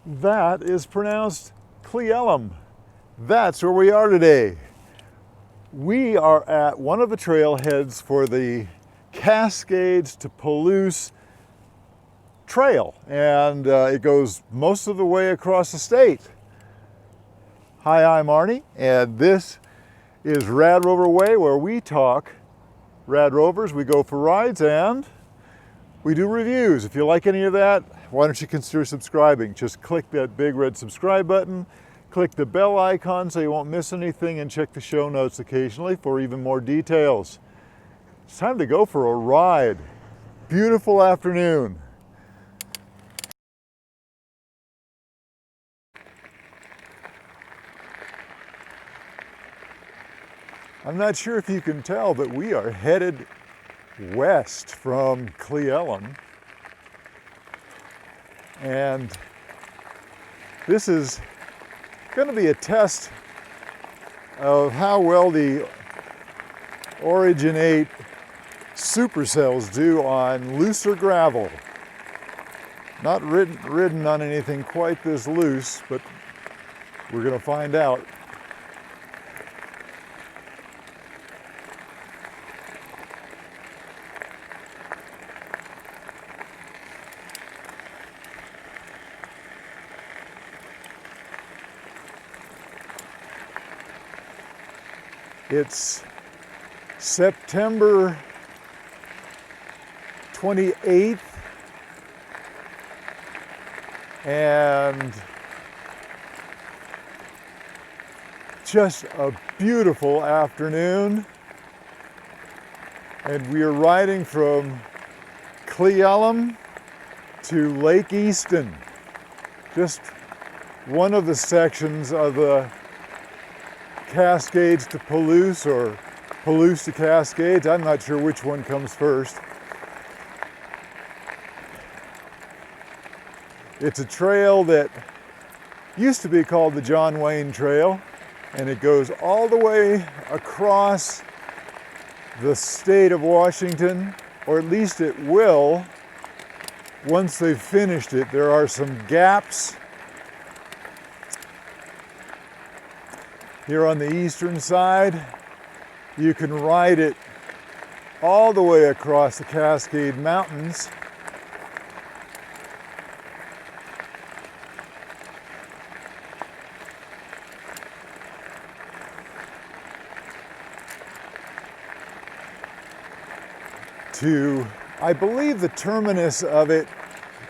That is pronounced Cle Elum. That's where we are today. We are at one of the trailheads for the Cascades to Palouse trail, and it goes most of the way across the state. Hi, I'm Arnie, and this is Radrover Way, where we talk Radrovers. We go for rides and we do reviews. If you like any of that, why don't you consider subscribing? Just click that big red subscribe button, click the bell icon so you won't miss anything, and check the show notes occasionally for even more details. It's time to go for a ride. Beautiful afternoon. I'm not sure if you can tell, but we are headed west from Cle Elum. And this is going to be a test of how well the Originate supercells do on looser gravel. Not ridden on anything quite this loose, but we're going to find out. It's September 28th, and just a beautiful afternoon. And we are riding from Cle Elum to Lake Easton. Just one of the sections of the Cascades to Palouse, or Palouse to Cascades. I'm not sure which one comes first. It's a trail that used to be called the John Wayne Trail, and it goes all the way across the state of Washington, or at least it will once they've finished it. There are some gaps here on the eastern side. You can ride it all the way across the Cascade Mountains. To, I believe the terminus of it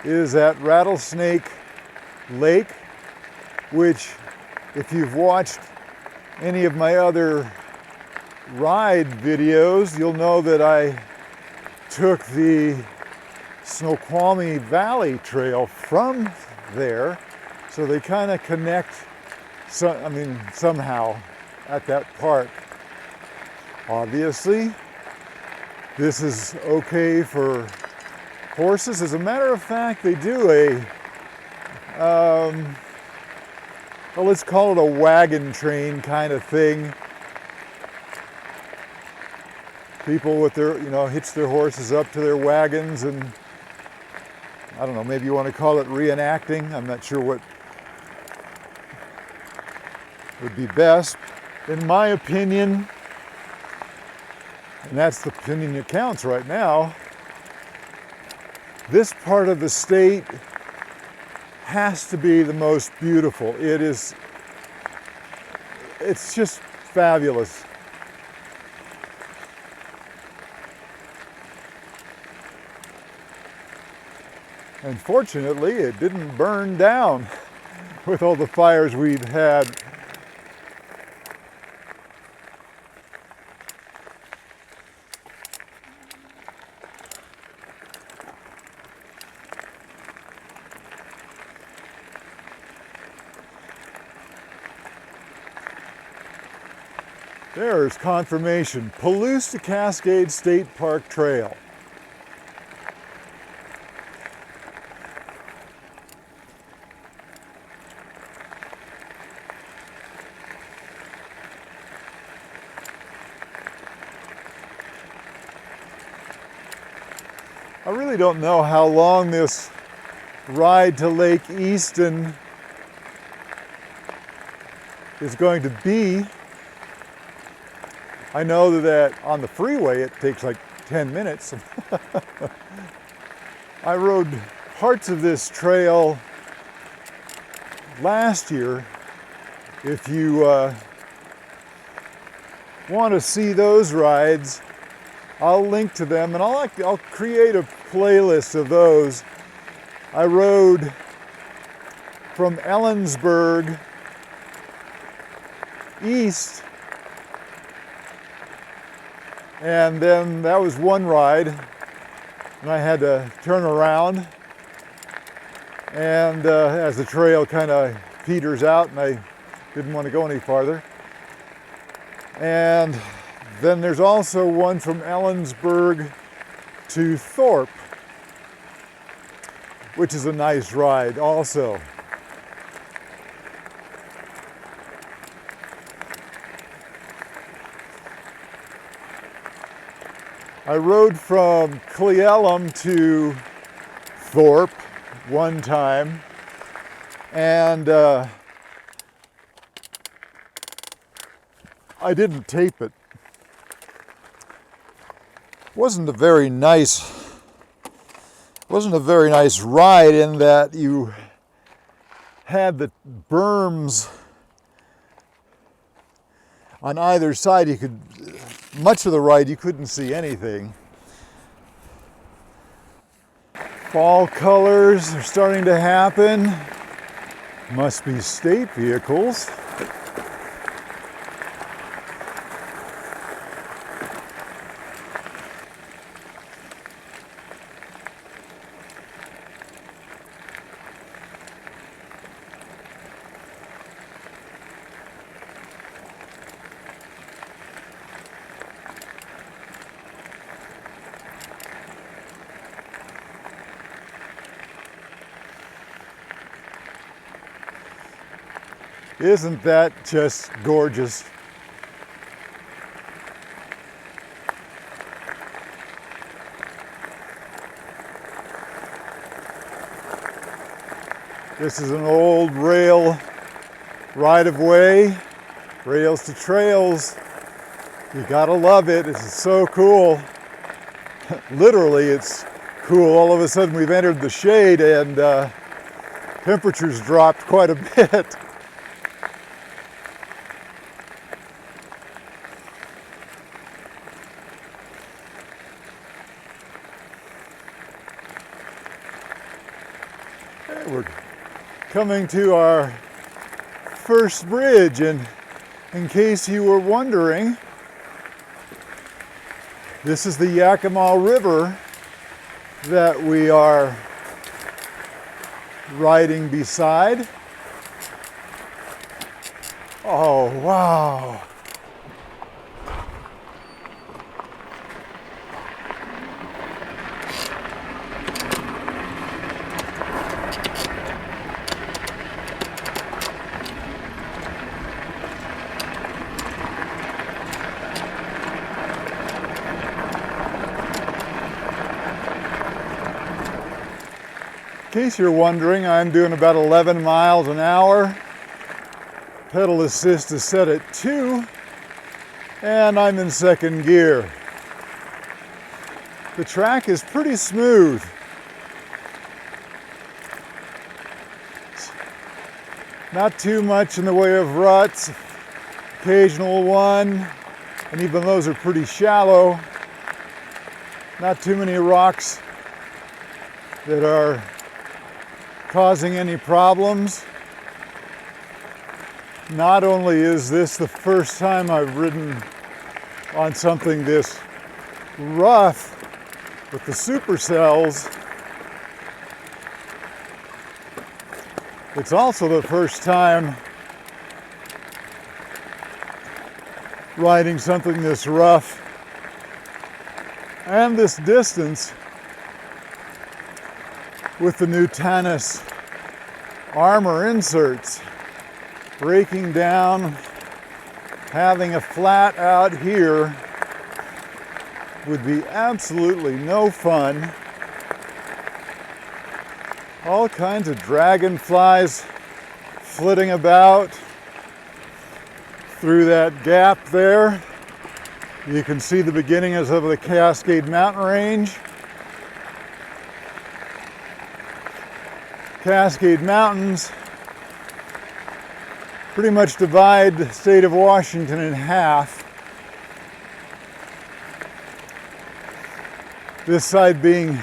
is at Rattlesnake Lake, which, if you've watched any of my other ride videos, you'll know that I took the Snoqualmie Valley Trail from there, so they kind of connect, somehow at that park. Obviously, this is okay for horses. As a matter of fact, they do well, let's call it a wagon train kind of thing. People with their, hitch their horses up to their wagons, and I don't know, maybe you want to call it reenacting. I'm not sure what would be best. In my opinion, and that's the opinion that counts right now, this part of the state has to be the most beautiful. It's just fabulous. Unfortunately, it didn't burn down with all the fires we'd had. There's confirmation. Palouse to Cascades State Park Trail. I really don't know how long this ride to Lake Easton is going to be. I know that on the freeway it takes like 10 minutes. I rode parts of this trail last year. If you want to see those rides, I'll link to them, and I'll create a playlist of those. I rode from Ellensburg east, and then that was one ride, and I had to turn around, and as the trail kind of peters out, and I didn't want to go any farther. And then there's also one from Ellensburg to Thorpe, which is a nice ride also. I rode from Cle Elum to Thorpe one time, and I didn't tape it. Wasn't a very nice ride in that you had the berms on either side. Much of the ride you couldn't see anything. Fall colors are starting to happen. Must be state vehicles. Isn't that just gorgeous? This is an old rail right-of-way, rails to trails. You gotta love it. This is so cool. Literally, it's cool. All of a sudden we've entered the shade and temperatures dropped quite a bit. We're coming to our first bridge, and in case you were wondering, this is the Yakima River that we are riding beside. Oh, wow. In case you're wondering, I'm doing about 11 miles an hour. Pedal assist is set at 2, and I'm in second gear. The track is pretty smooth. Not too much in the way of ruts, occasional one, and even those are pretty shallow. Not too many rocks that are causing any problems. Not only is this the first time I've ridden on something this rough with the supercells, it's also the first time riding something this rough and this distance with the new Tannis armor inserts. Breaking down, having a flat out here would be absolutely no fun. All kinds of dragonflies flitting about. Through that gap there, you can see the beginnings of the Cascade Mountain Range. Cascade Mountains pretty much divide the state of Washington in half. This side being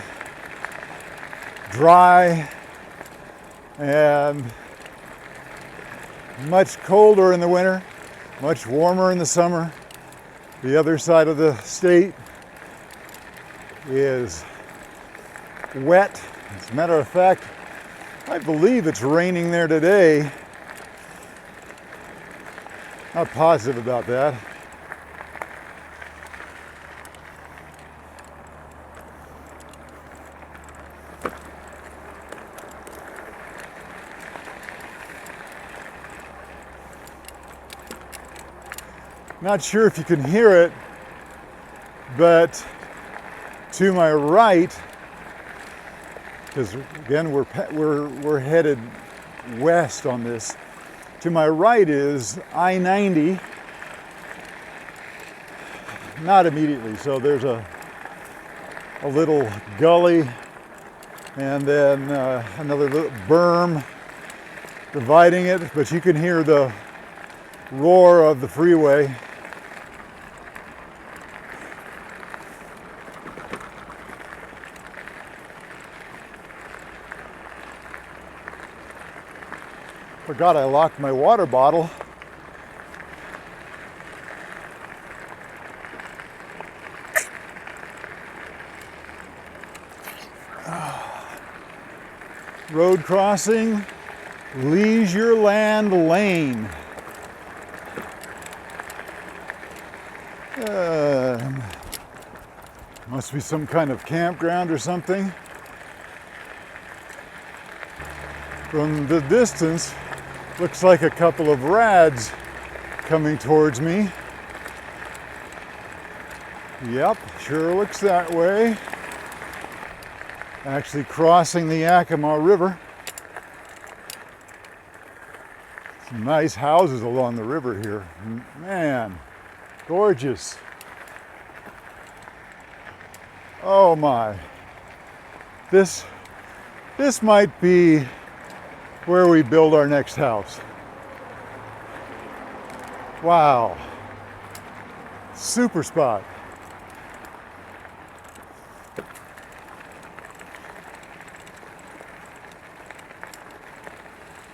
dry and much colder in the winter, much warmer in the summer. The other side of the state is wet. As a matter of fact, I believe it's raining there today. Not positive about that. Not sure if you can hear it, but to my right, because again we're headed west on this. To my right is I-90. Not immediately, so there's a little gully and then another little berm dividing it, but you can hear the roar of the freeway. Forgot I locked my water bottle. Road crossing, Leisureland Lane. Must be some kind of campground or something. From the distance, looks like a couple of rads coming towards me. Yep, sure looks that way. Actually crossing the Yakima River. Some nice houses along the river here. Man, gorgeous. Oh my. This might be where we build our next house. Wow. Super spot.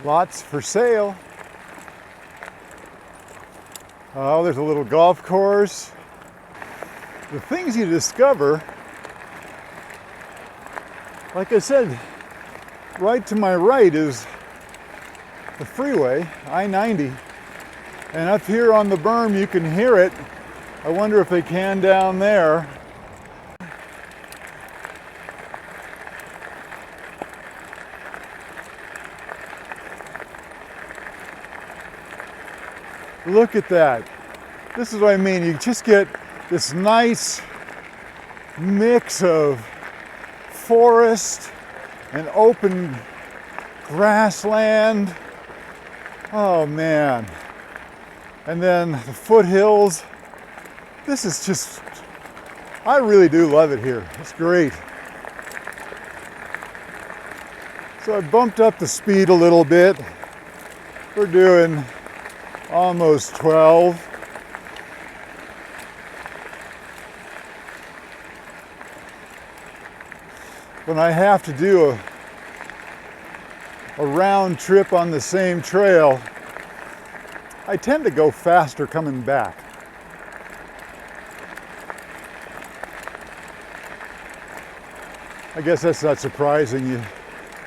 Lots for sale. Oh, there's a little golf course. The things you discover, like I said, right to my right is the freeway, I-90. And up here on the berm, you can hear it. I wonder if they can down there. Look at that. This is what I mean. You just get this nice mix of forest and open grassland. Oh man. And then the foothills. This is just, I really do love it here. It's great. So I bumped up the speed a little bit. We're doing almost 12. When I have to do a round trip on the same trail, I tend to go faster coming back. I guess that's not surprising. You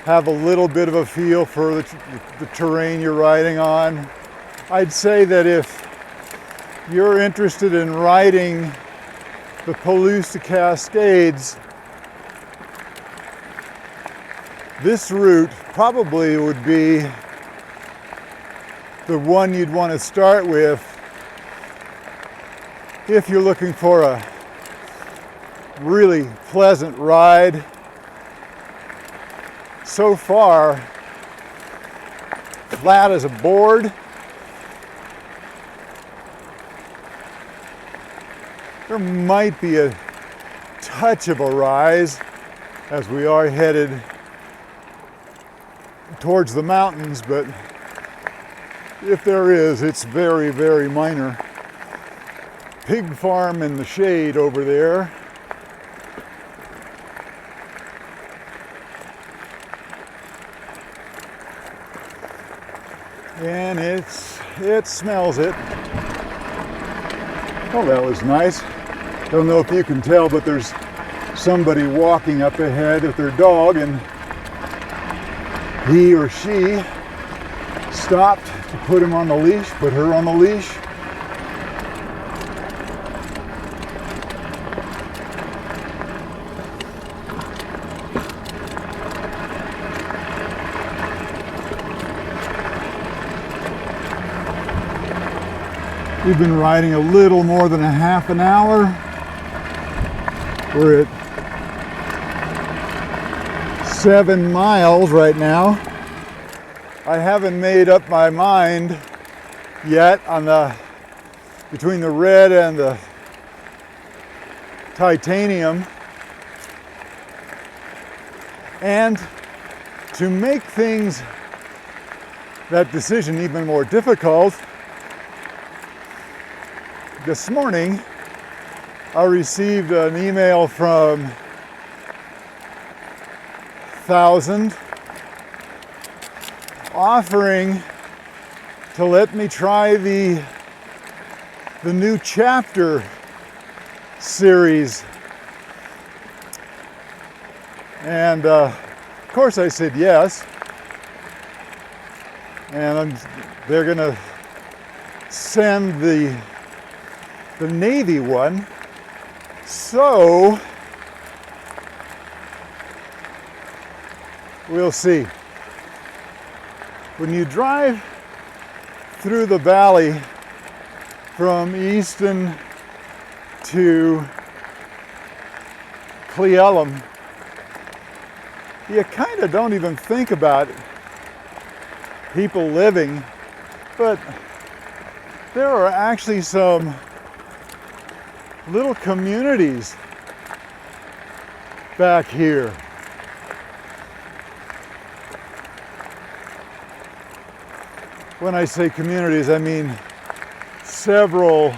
have a little bit of a feel for the terrain you're riding on. I'd say that if you're interested in riding the Palouse to Cascades, this route probably would be the one you'd want to start with if you're looking for a really pleasant ride. So far, flat as a board. There might be a touch of a rise as we are headed towards the mountains, but if there is, it's very, very minor. Pig farm in the shade over there. And it smells it. Oh, that was nice. Don't know if you can tell, but there's somebody walking up ahead with their dog, and he or she stopped to put him on the leash, put her on the leash. We've been riding a little more than a half an hour. We're at 7 miles right now. I haven't made up my mind yet on between the red and the titanium. And to make that decision even more difficult, this morning I received an email from 1000 offering to let me try the new chapter series. And of course I said yes. And they're gonna send the Navy one. So we'll see. When you drive through the valley from Easton to Cle Elum, you kind of don't even think about people living, but there are actually some little communities back here. When I say communities, I mean several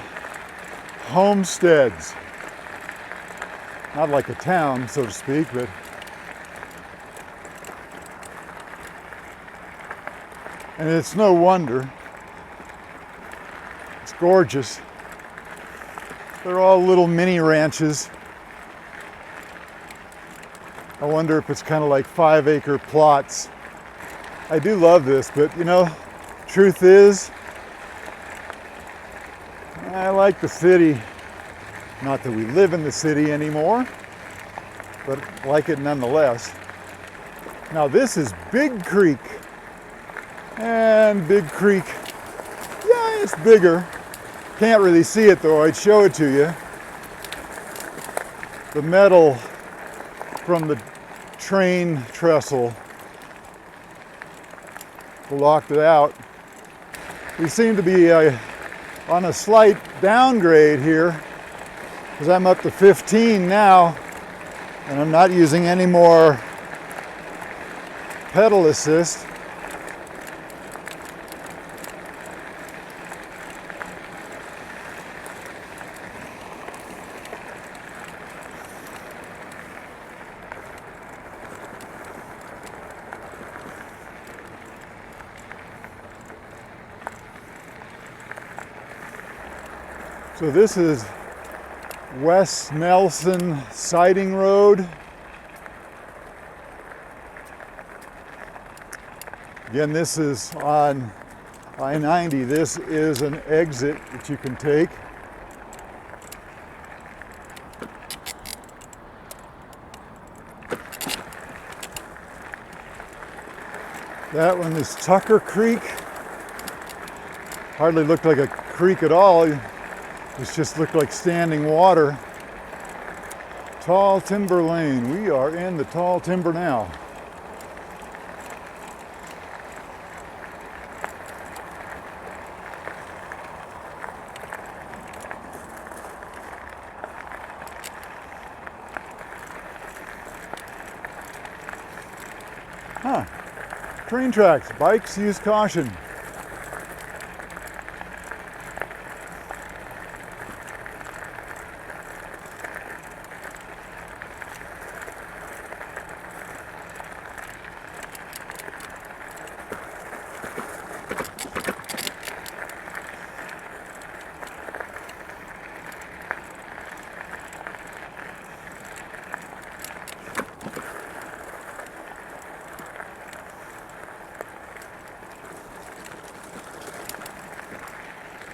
homesteads. Not like a town, so to speak, but and it's no wonder. It's gorgeous. They're all little mini ranches. I wonder if it's kind of like 5-acre plots. I do love this, but you know, truth is, I like the city. Not that we live in the city anymore, but like it nonetheless. Now this is Big Creek. And Big Creek, yeah, it's bigger. Can't really see it though, I'd show it to you. The metal from the train trestle blocked it out. We seem to be on a slight downgrade here, because I'm up to 15 now, and I'm not using any more pedal assist. So this is West Nelson Siding Road. Again, this is on I-90. This is an exit that you can take. That one is Tucker Creek. Hardly looked like a creek at all. This just looked like standing water. Tall Timber Lane. We are in the tall timber now. Huh. Train tracks. Bikes, use caution.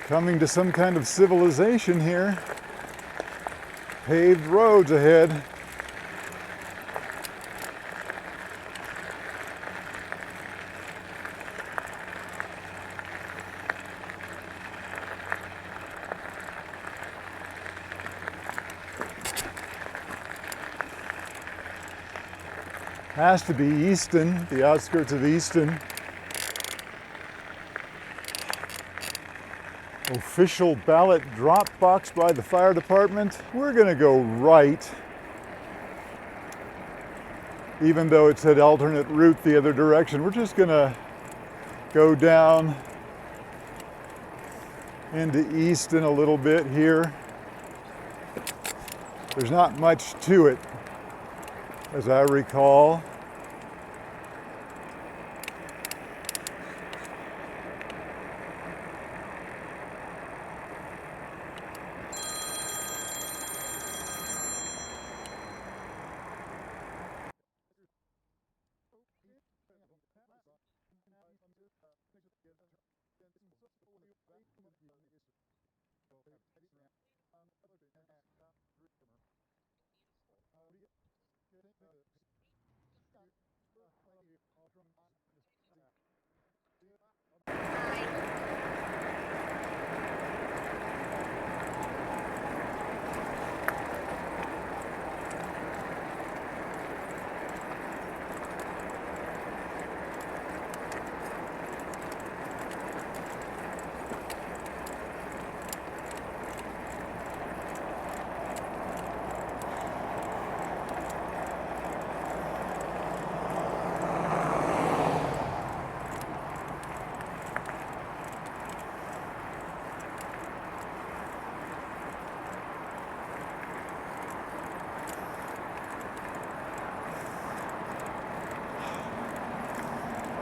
Coming to some kind of civilization here. Paved roads ahead. Has to be Easton, the outskirts of Easton. Official ballot drop box by the fire department. We're gonna go right, even though it said alternate route the other direction. We're just gonna go down into Easton a little bit here. There's not much to it, as I recall.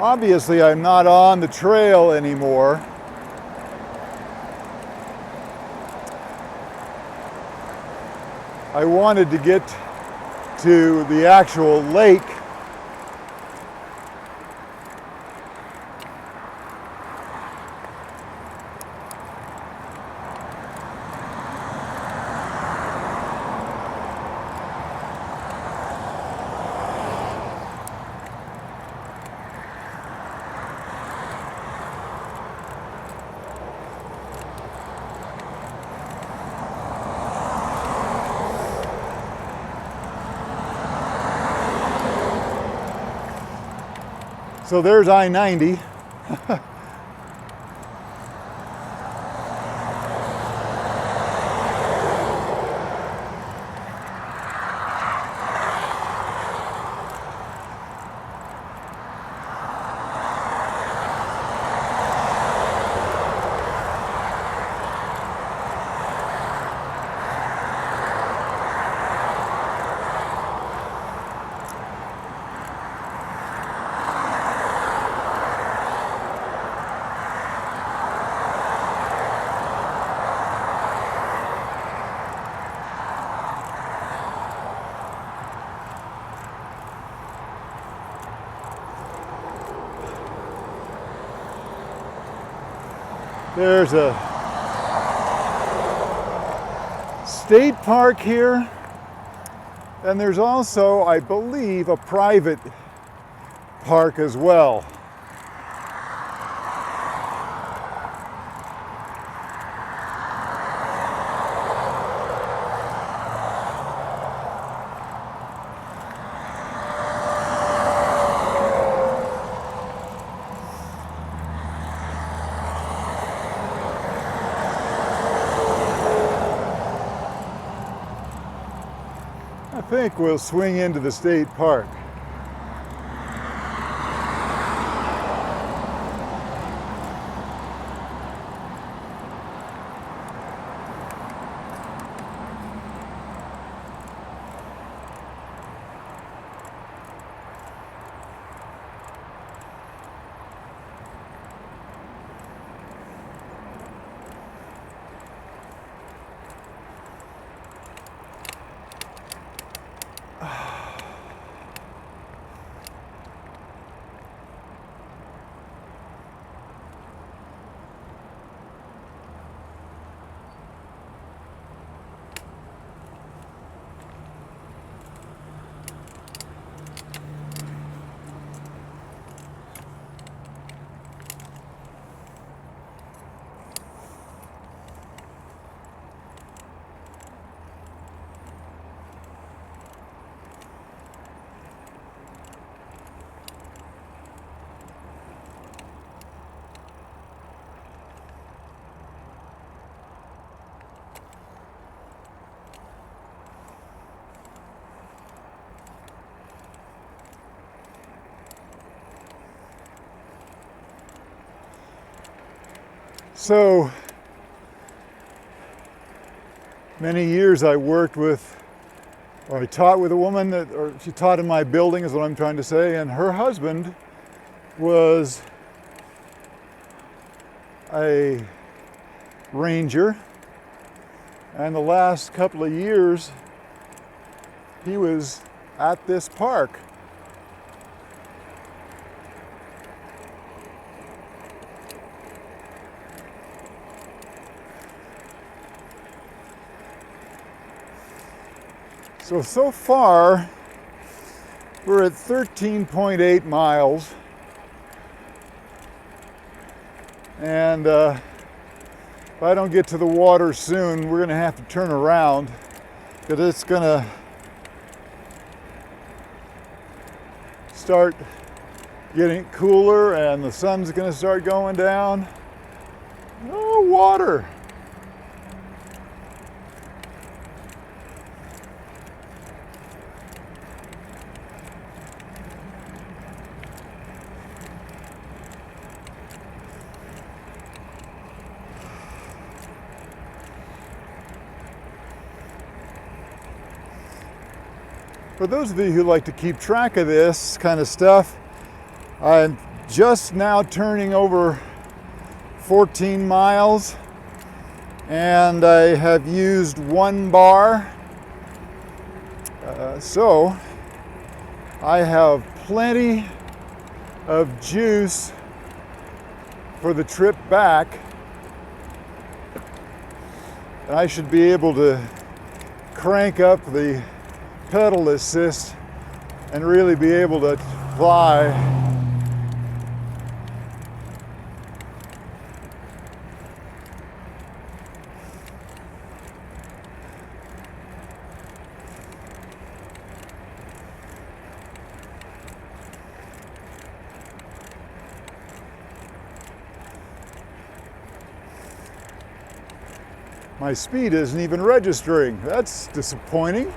Obviously, I'm not on the trail anymore. I wanted to get to the actual lake. So there's I-90. There's a state park here, and there's also, I believe, a private park as well. I think we'll swing into the state park. So many years I worked with, or I taught with a woman or she taught in my building is what I'm trying to say, and her husband was a ranger, and the last couple of years he was at this park. So far, we're at 13.8 miles. And if I don't get to the water soon, we're gonna have to turn around because it's gonna start getting cooler and the sun's gonna start going down. No water. For those of you who like to keep track of this kind of stuff, I'm just now turning over 14 miles and I have used 1 bar. So I have plenty of juice for the trip back. And I should be able to crank up the pedal assist and really be able to fly. My speed isn't even registering. That's disappointing.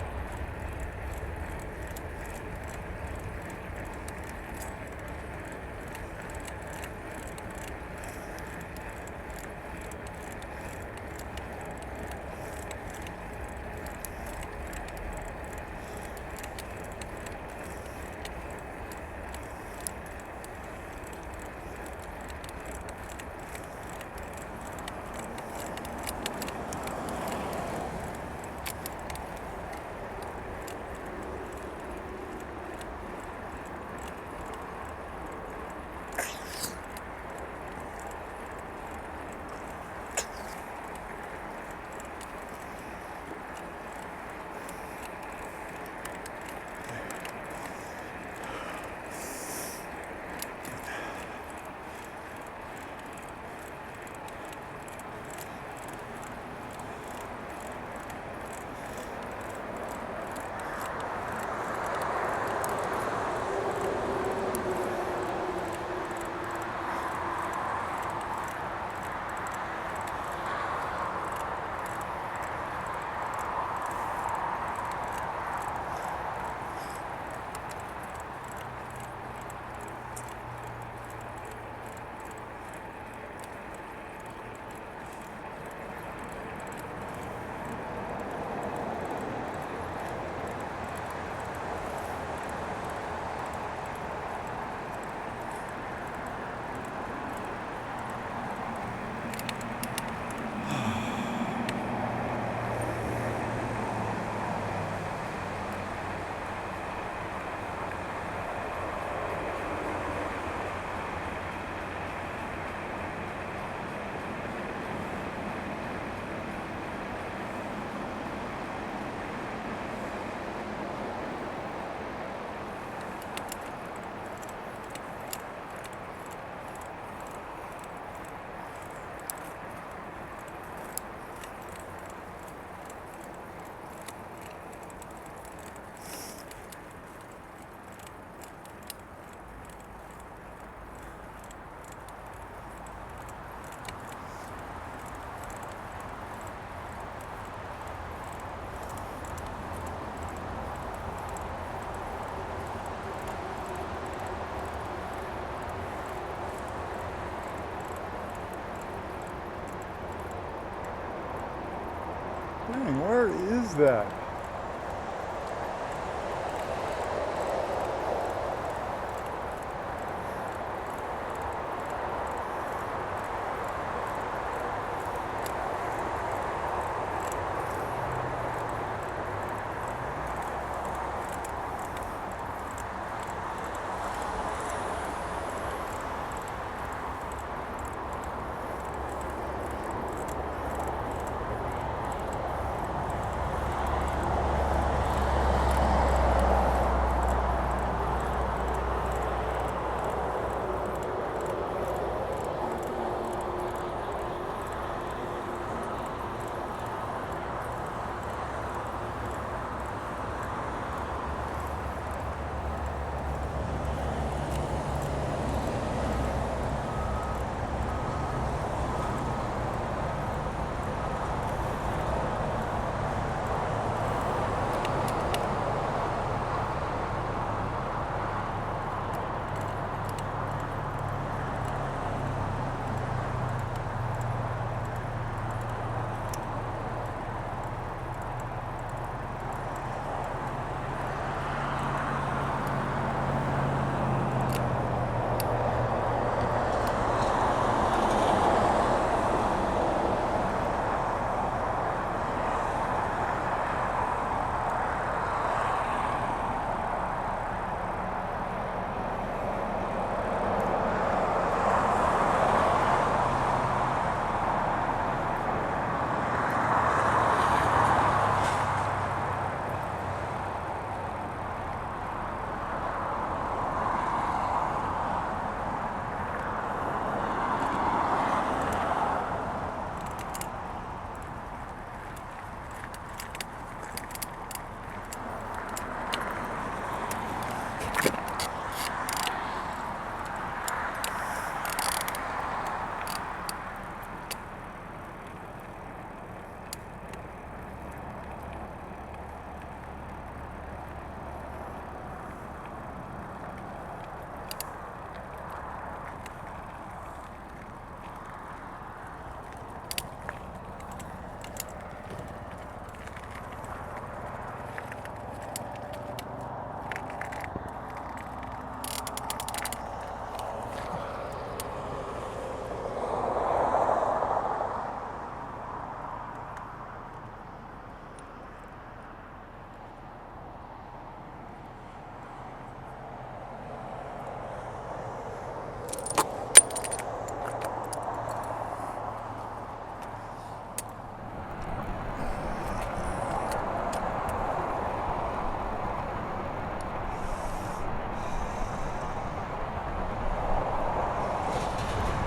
Dang, where is that?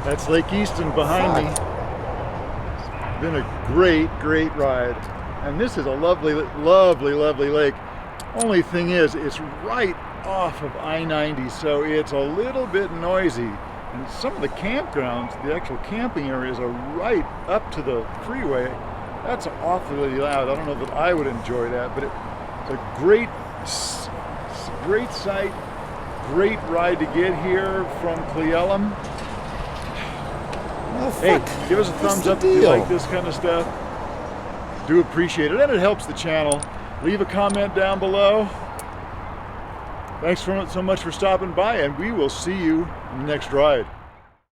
That's Lake Easton behind me. It's been a great ride. And this is a lovely lake. Only thing is, it's right off of I-90, so it's a little bit noisy. And some of the campgrounds, the actual camping areas, are right up to the freeway. That's awfully loud. I don't know that I would enjoy that, but it's a great sight, great ride to get here from Cle Elum. Oh, hey, give us a thumbs up if you like this kind of stuff. Do appreciate it, and it helps the channel. Leave a comment down below. Thanks so much for stopping by, and we will see you next ride.